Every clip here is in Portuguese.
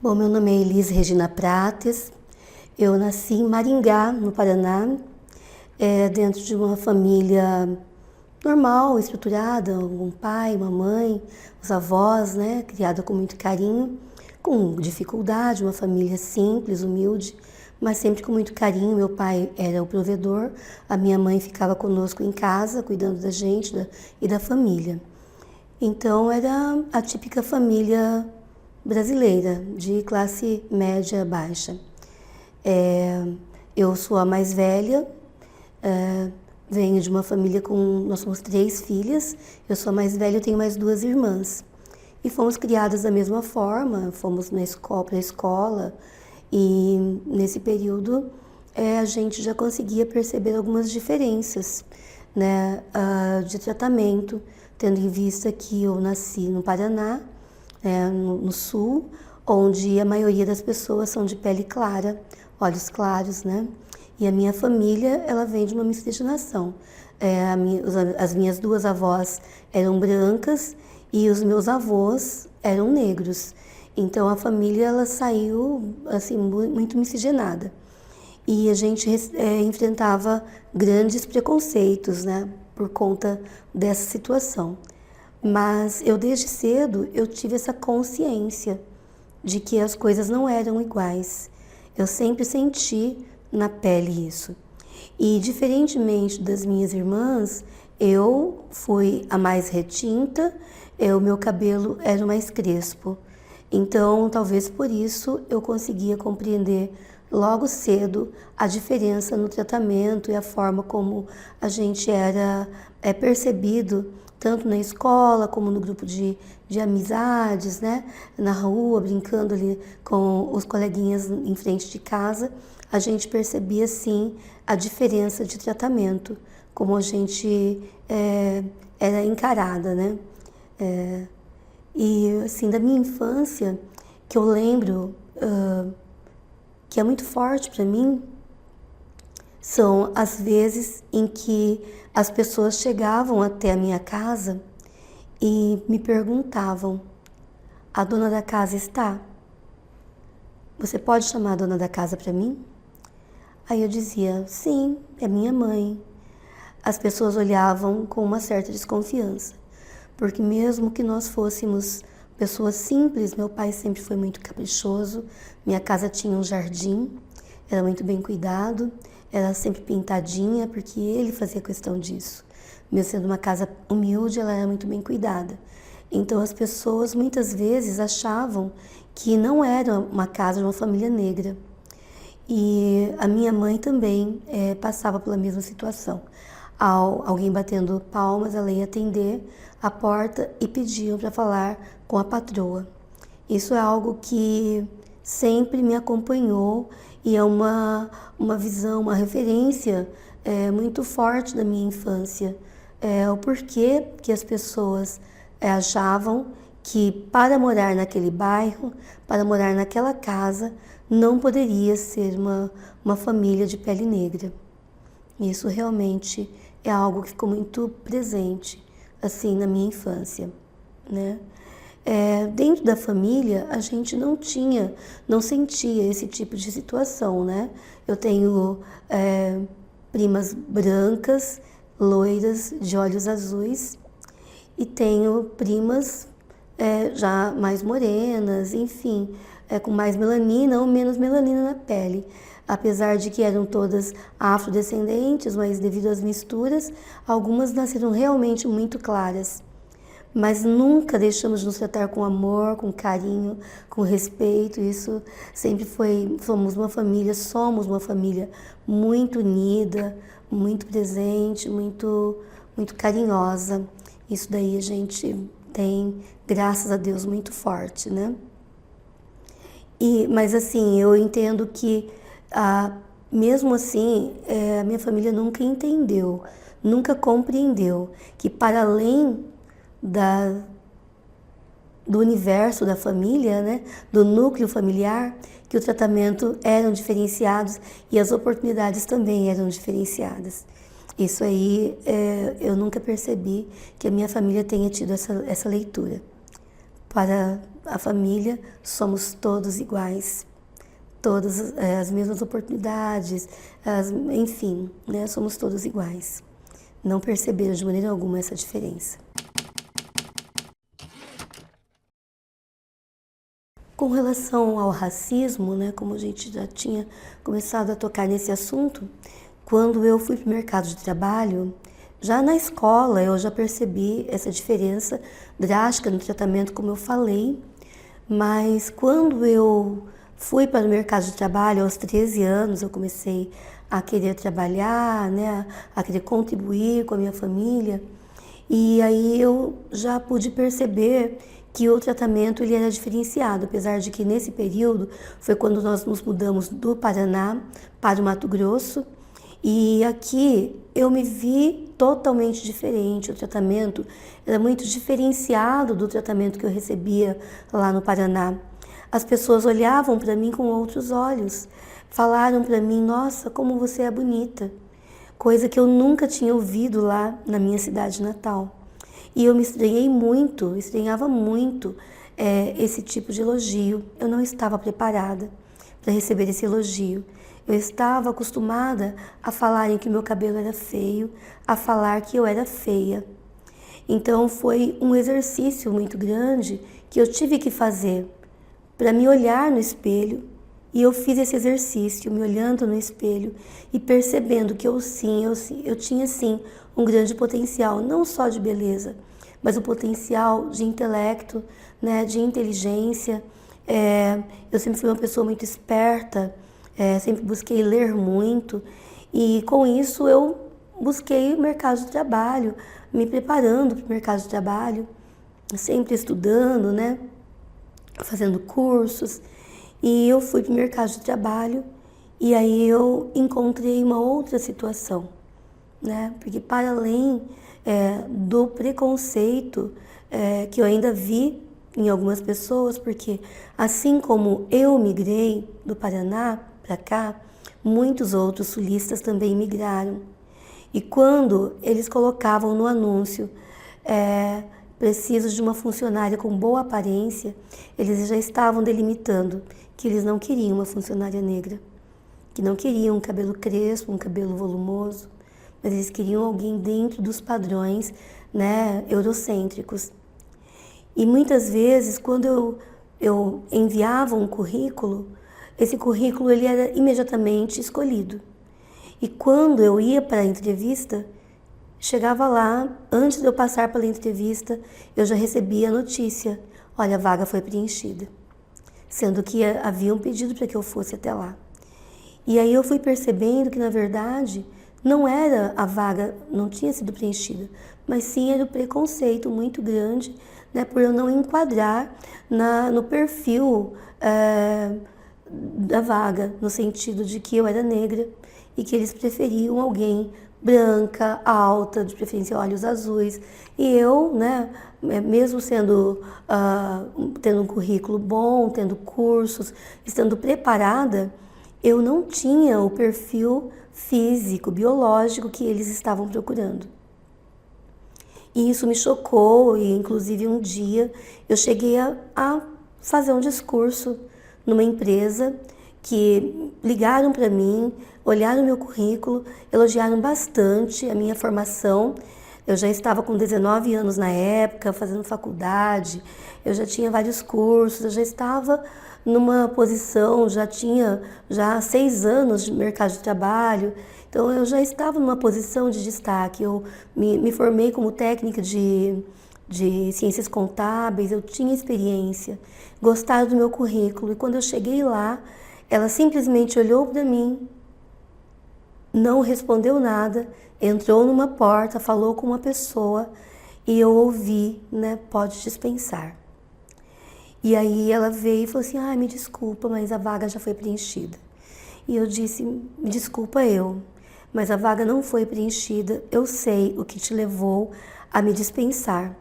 Bom, meu nome é Elis Regina Prates. Eu nasci em Maringá, no Paraná, dentro de uma família normal, estruturada, um pai, uma mãe, os avós, né, criada com muito carinho, com dificuldade, uma família simples, humilde, mas sempre com muito carinho. Meu pai era o provedor, a minha mãe ficava conosco em casa, cuidando da gente e da família. Então era a típica família brasileira, de classe média baixa. É, eu sou a mais velha, venho de uma família nós somos 3 filhas, eu sou a mais velha, eu tenho mais 2 irmãs. E fomos criadas da mesma forma, fomos para a escola, e nesse período a gente já conseguia perceber algumas diferenças, né, de tratamento, tendo em vista que eu nasci no Paraná, no sul, onde a maioria das pessoas são de pele clara, olhos claros, né? E a minha família, ela vem de uma miscigenação. As minhas 2 avós eram brancas e os meus avós eram negros. Então a família, ela saiu assim muito miscigenada. E a gente enfrentava grandes preconceitos, né, por conta dessa situação. Mas eu desde cedo eu tive essa consciência de que as coisas não eram iguais. Eu sempre senti na pele isso. E diferentemente das minhas irmãs, eu fui a mais retinta, o meu cabelo era o mais crespo. Então, talvez por isso eu conseguia compreender logo cedo a diferença no tratamento e a forma como a gente era percebido, tanto na escola como no grupo de amizades, né? Na rua, brincando ali com os coleguinhas em frente de casa, a gente percebia sim a diferença de tratamento, como a gente era encarada, né? E assim, da minha infância, que eu lembro que é muito forte para mim, são as vezes em que as pessoas chegavam até a minha casa e me perguntavam: a dona da casa está? Você pode chamar a dona da casa para mim? Aí eu dizia: sim, é minha mãe. As pessoas olhavam com uma certa desconfiança, porque mesmo que nós fôssemos pessoas simples, meu pai sempre foi muito caprichoso, minha casa tinha um jardim, era muito bem cuidado, era sempre pintadinha, porque ele fazia questão disso. Mesmo sendo uma casa humilde, ela era muito bem cuidada. Então as pessoas muitas vezes achavam que não era uma casa de uma família negra. E a minha mãe também passava pela mesma situação. Alguém batendo palmas, ela ia atender a porta e pediam para falar com a patroa. Isso é algo que sempre me acompanhou e é uma visão, uma referência muito forte da minha infância. O porquê que as pessoas achavam que para morar naquele bairro, para morar naquela casa, não poderia ser uma família de pele negra. Isso realmente é algo que ficou muito presente, assim, na minha infância, né? Dentro da família, a gente não sentia esse tipo de situação, né? Eu tenho primas brancas, loiras, de olhos azuis, e tenho primas já mais morenas, enfim, com mais melanina ou menos melanina na pele. Apesar de que eram todas afrodescendentes, mas devido às misturas, algumas nasceram realmente muito claras. Mas nunca deixamos de nos tratar com amor, com carinho, com respeito. Isso sempre somos uma família muito unida, muito presente, muito, muito carinhosa. Isso daí a gente tem, graças a Deus, muito forte, né? Mas assim, eu entendo que mesmo assim, a minha família nunca entendeu, nunca compreendeu que para além do universo da família, né, do núcleo familiar, que o tratamento eram diferenciados e as oportunidades também eram diferenciadas. Isso aí eu nunca percebi que a minha família tenha tido essa leitura. para a família, somos todos iguais. Todas as mesmas oportunidades, enfim, né? Somos todos iguais. Não perceberam de maneira alguma essa diferença. Com relação ao racismo, né, como a gente já tinha começado a tocar nesse assunto, quando eu fui para o mercado de trabalho, já na escola eu já percebi essa diferença drástica no tratamento, como eu falei, mas quando eu fui para o mercado de trabalho aos 13 anos, eu comecei a querer trabalhar, né, a querer contribuir com a minha família, e aí eu já pude perceber que o tratamento ele era diferenciado, apesar de que nesse período foi quando nós nos mudamos do Paraná para o Mato Grosso, e aqui eu me vi totalmente diferente. O tratamento era muito diferenciado do tratamento que eu recebia lá no Paraná. As pessoas olhavam para mim com outros olhos, falaram para mim: nossa, como você é bonita, coisa que eu nunca tinha ouvido lá na minha cidade natal. E eu me estranhava muito esse tipo de elogio. Eu não estava preparada para receber esse elogio. Eu estava acostumada a falarem que meu cabelo era feio, a falar que eu era feia. Então foi um exercício muito grande que eu tive que fazer para me olhar no espelho. E eu fiz esse exercício, me olhando no espelho e percebendo que eu tinha sim um grande potencial, não só de beleza, mas o potencial de intelecto, né, de inteligência. Eu sempre fui uma pessoa muito esperta, sempre busquei ler muito, e com isso eu busquei o mercado de trabalho, me preparando para o mercado de trabalho, sempre estudando, né, fazendo cursos. E eu fui para o mercado de trabalho e aí eu encontrei uma outra situação, né? Porque para além do preconceito que eu ainda vi em algumas pessoas, porque assim como eu migrei do Paraná para cá, muitos outros sulistas também migraram. E quando eles colocavam no anúncio preciso de uma funcionária com boa aparência, eles já estavam delimitando que eles não queriam uma funcionária negra, que não queriam um cabelo crespo, um cabelo volumoso, mas eles queriam alguém dentro dos padrões, né, eurocêntricos. E muitas vezes, quando eu enviava um currículo, esse currículo ele era imediatamente escolhido. E quando eu ia para a entrevista, chegava lá, antes de eu passar pela entrevista, eu já recebia a notícia: olha, a vaga foi preenchida. Sendo que haviam pedido para que eu fosse até lá. E aí eu fui percebendo que, na verdade, não era a vaga, não tinha sido preenchida, mas sim era o preconceito muito grande, né, por eu não enquadrar no perfil da vaga, no sentido de que eu era negra e que eles preferiam alguém branca, alta, de preferência olhos azuis. E eu, né, mesmo tendo um currículo bom, tendo cursos, estando preparada, eu não tinha o perfil físico, biológico que eles estavam procurando. E isso me chocou, e inclusive um dia eu cheguei a fazer um discurso numa empresa que ligaram para mim, olharam meu currículo, elogiaram bastante a minha formação. Eu já estava com 19 anos na época, fazendo faculdade, eu já tinha vários cursos, eu já estava numa posição, já tinha 6 anos de mercado de trabalho, então eu já estava numa posição de destaque. Eu me formei como técnica de ciências contábeis, eu tinha experiência, gostaram do meu currículo, e quando eu cheguei lá, ela simplesmente olhou para mim, não respondeu nada, entrou numa porta, falou com uma pessoa e eu ouvi, né, pode dispensar. E aí ela veio e falou assim: me desculpa, mas a vaga já foi preenchida. E eu disse: me desculpa mas a vaga não foi preenchida, eu sei o que te levou a me dispensar.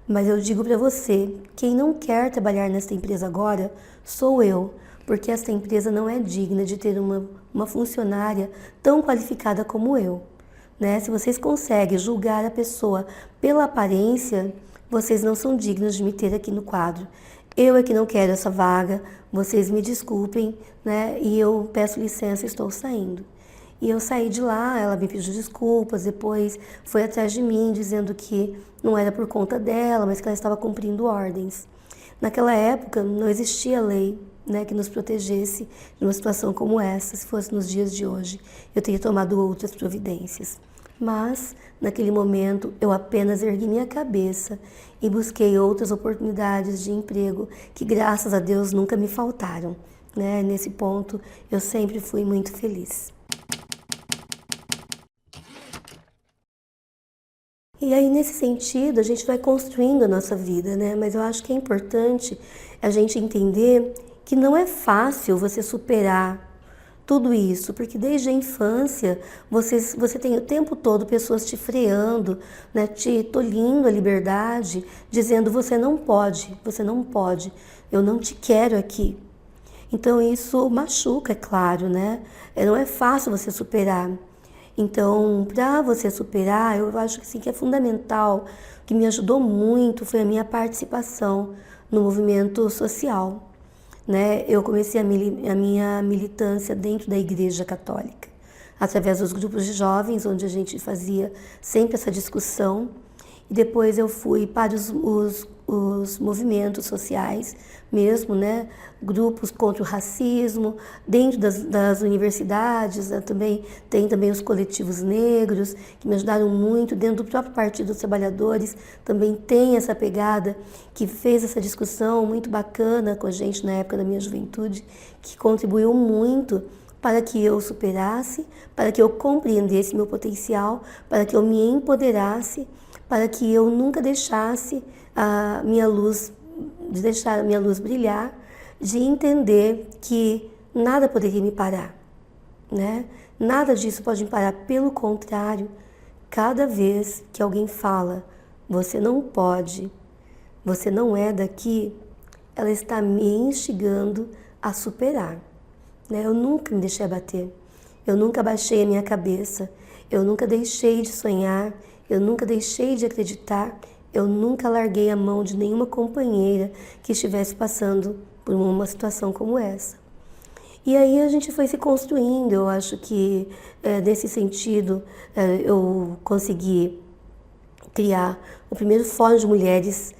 Mas eu digo para você, quem não quer trabalhar nesta empresa agora sou eu, porque esta empresa não é digna de ter uma funcionária tão qualificada como eu. Né? Se vocês conseguem julgar a pessoa pela aparência, vocês não são dignos de me ter aqui no quadro. Eu é que não quero essa vaga, vocês me desculpem, né? E eu peço licença, estou saindo. E eu saí de lá, ela me pediu desculpas, depois foi atrás de mim dizendo que não era por conta dela, mas que ela estava cumprindo ordens. Naquela época não existia lei, né, que nos protegesse de uma situação como essa. Se fosse nos dias de hoje, eu teria tomado outras providências. Mas, naquele momento, eu apenas ergui minha cabeça e busquei outras oportunidades de emprego que, graças a Deus, nunca me faltaram, né? Nesse ponto, eu sempre fui muito feliz. E aí, nesse sentido, a gente vai construindo a nossa vida, né? Mas eu acho que é importante a gente entender que não é fácil você superar tudo isso, porque desde a infância você tem o tempo todo pessoas te freando, né, te tolhindo a liberdade, dizendo você não pode, eu não te quero aqui. Então isso machuca, é claro, né? Não é fácil você superar. Então, para você superar, eu acho que sim, que é fundamental, o que me ajudou muito foi a minha participação no movimento social, né? Eu comecei a minha militância dentro da Igreja Católica, através dos grupos de jovens, onde a gente fazia sempre essa discussão. E depois eu fui para os movimentos sociais mesmo, né? Grupos contra o racismo, dentro das universidades, né? Tem também os coletivos negros, que me ajudaram muito, dentro do próprio Partido dos Trabalhadores, também tem essa pegada, que fez essa discussão muito bacana com a gente na época da minha juventude, que contribuiu muito para que eu superasse, para que eu compreendesse meu potencial, para que eu me empoderasse, para que eu nunca deixasse a minha luz, de deixar a minha luz brilhar, de entender que nada poderia me parar, né? Nada disso pode me parar, pelo contrário, cada vez que alguém fala, você não pode, você não é daqui, ela está me instigando a superar, né? Eu nunca me deixei abater, eu nunca baixei a minha cabeça, eu nunca deixei de sonhar, eu nunca deixei de acreditar, eu nunca larguei a mão de nenhuma companheira que estivesse passando por uma situação como essa. E aí a gente foi se construindo, eu acho que nesse sentido eu consegui criar o primeiro fórum de mulheres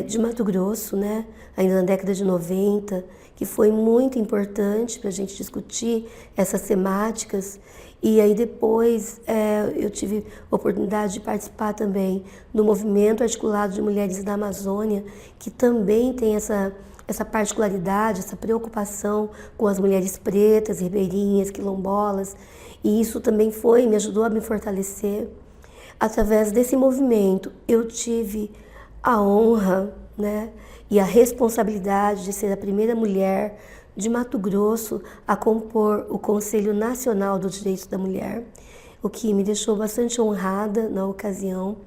de Mato Grosso, né? Ainda na década de 90, que foi muito importante para a gente discutir essas temáticas. E aí depois eu tive a oportunidade de participar também do movimento articulado de mulheres da Amazônia, que também tem essa particularidade, essa preocupação com as mulheres pretas, ribeirinhas, quilombolas. E isso também me ajudou a me fortalecer. Através desse movimento, eu tive a honra, né, e a responsabilidade de ser a primeira mulher de Mato Grosso a compor o Conselho Nacional dos Direitos da Mulher, o que me deixou bastante honrada na ocasião.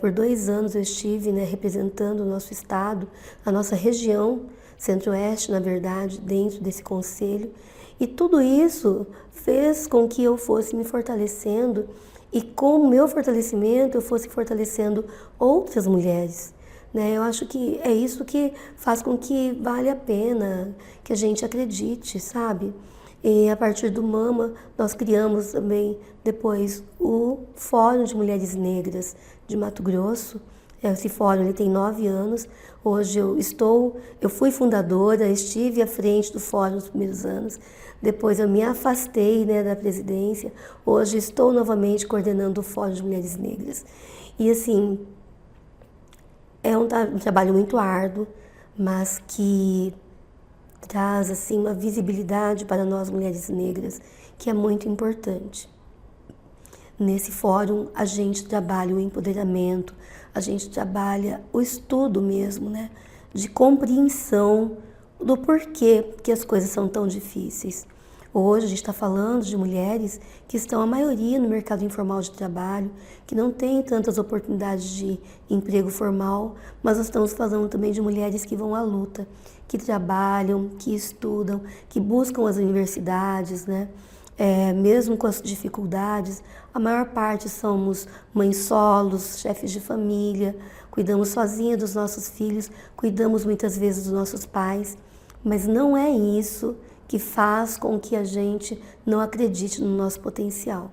Por 2 anos eu estive, né, representando o nosso estado, a nossa região, Centro-Oeste, na verdade, dentro desse conselho. E tudo isso fez com que eu fosse me fortalecendo e com o meu fortalecimento eu fosse fortalecendo outras mulheres, né? Eu acho que é isso que faz com que vale a pena que a gente acredite, sabe? E a partir do Mama, nós criamos também depois o Fórum de Mulheres Negras de Mato Grosso. Esse fórum ele tem 9 anos. Hoje eu fui fundadora, estive à frente do fórum nos primeiros anos. Depois eu me afastei, né, da presidência. Hoje estou novamente coordenando o Fórum de Mulheres Negras. E assim, é um trabalho muito árduo, mas que traz assim uma visibilidade para nós mulheres negras, que é muito importante. Nesse fórum a gente trabalha o empoderamento, a gente trabalha o estudo mesmo, né, de compreensão do porquê que as coisas são tão difíceis. Hoje a gente está falando de mulheres que estão a maioria no mercado informal de trabalho, que não têm tantas oportunidades de emprego formal, mas nós estamos falando também de mulheres que vão à luta, que trabalham, que estudam, que buscam as universidades, né? mesmo com as dificuldades, a maior parte somos mães solos, chefes de família, cuidamos sozinha dos nossos filhos, cuidamos muitas vezes dos nossos pais, mas não é isso que faz com que a gente não acredite no nosso potencial.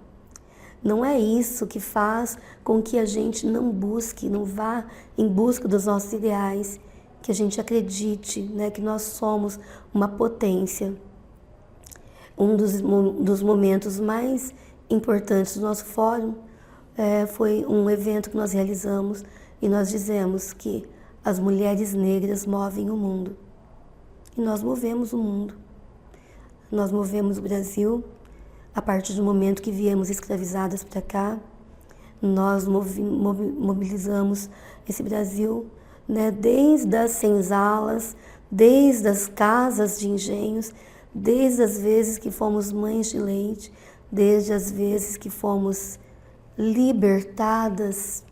Não é isso que faz com que a gente não busque, não vá em busca dos nossos ideais, que a gente acredite, né, que nós somos uma potência. Um dos momentos mais importantes do nosso fórum foi um evento que nós realizamos e nós dizemos que as mulheres negras movem o mundo. E nós movemos o mundo. Nós movemos o Brasil. A partir do momento que viemos escravizadas para cá, nós mobilizamos esse Brasil, né, desde as senzalas, desde as casas de engenhos, desde as vezes que fomos mães de leite, desde as vezes que fomos libertadas.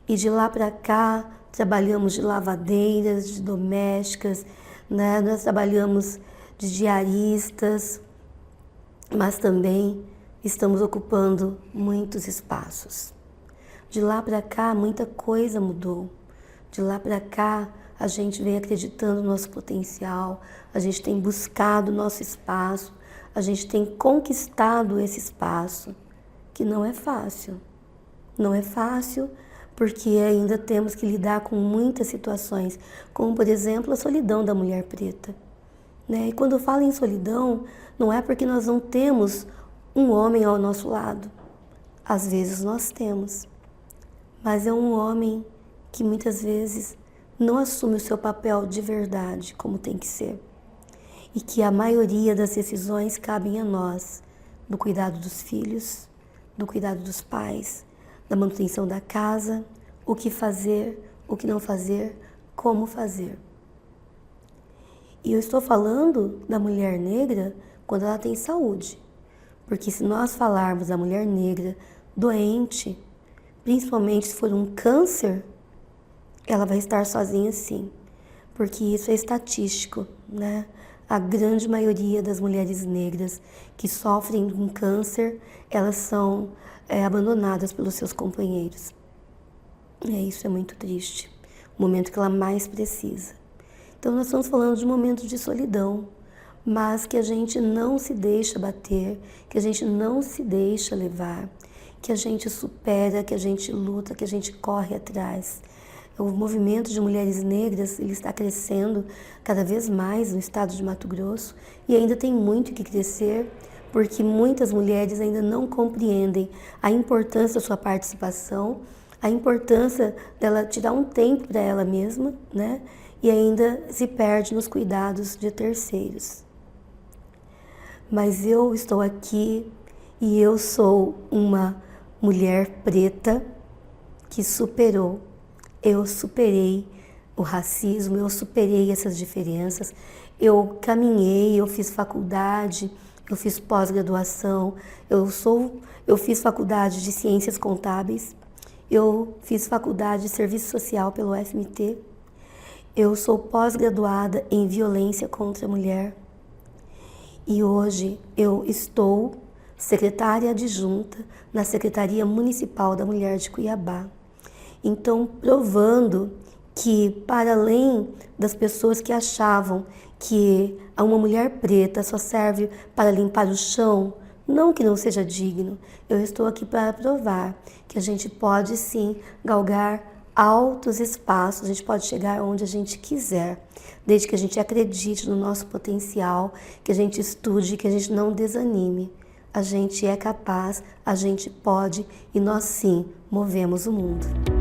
E de lá para cá, trabalhamos de lavadeiras, de domésticas, né? Nós trabalhamos de diaristas, mas também estamos ocupando muitos espaços. De lá para cá, muita coisa mudou. De lá para cá, a gente vem acreditando no nosso potencial, a gente tem buscado o nosso espaço, a gente tem conquistado esse espaço, que não é fácil. Não é fácil porque ainda temos que lidar com muitas situações, como, por exemplo, a solidão da mulher preta. Né? E quando eu falo em solidão, não é porque nós não temos um homem ao nosso lado. Às vezes nós temos, mas é um homem que muitas vezes não assume o seu papel de verdade como tem que ser. E que a maioria das decisões cabem a nós, do cuidado dos filhos, do cuidado dos pais, da manutenção da casa, o que fazer, o que não fazer, como fazer. E eu estou falando da mulher negra quando ela tem saúde. Porque se nós falarmos da mulher negra doente, principalmente se for um câncer, ela vai estar sozinha sim. Porque isso é estatístico, né? A grande maioria das mulheres negras que sofrem um câncer, elas são abandonadas pelos seus companheiros. E isso é muito triste. O momento que ela mais precisa. Então nós estamos falando de um momento de solidão, mas que a gente não se deixa bater, que a gente não se deixa levar, que a gente supera, que a gente luta, que a gente corre atrás. O movimento de mulheres negras ele está crescendo cada vez mais no estado de Mato Grosso e ainda tem muito que crescer, porque muitas mulheres ainda não compreendem a importância da sua participação, a importância dela tirar um tempo para ela mesma, né? E ainda se perde nos cuidados de terceiros. Mas eu estou aqui e eu sou uma mulher preta que superou. Eu superei o racismo, eu superei essas diferenças, eu caminhei, eu fiz faculdade, eu fiz pós-graduação, eu fiz faculdade de ciências contábeis, eu fiz faculdade de serviço social pelo FMT, eu sou pós-graduada em violência contra a mulher e hoje eu estou secretária adjunta na Secretaria Municipal da Mulher de Cuiabá. Então, provando que, para além das pessoas que achavam que uma mulher preta só serve para limpar o chão, não que não seja digno, eu estou aqui para provar que a gente pode sim galgar altos espaços, a gente pode chegar onde a gente quiser, desde que a gente acredite no nosso potencial, que a gente estude, que a gente não desanime. A gente é capaz, a gente pode e nós sim movemos o mundo.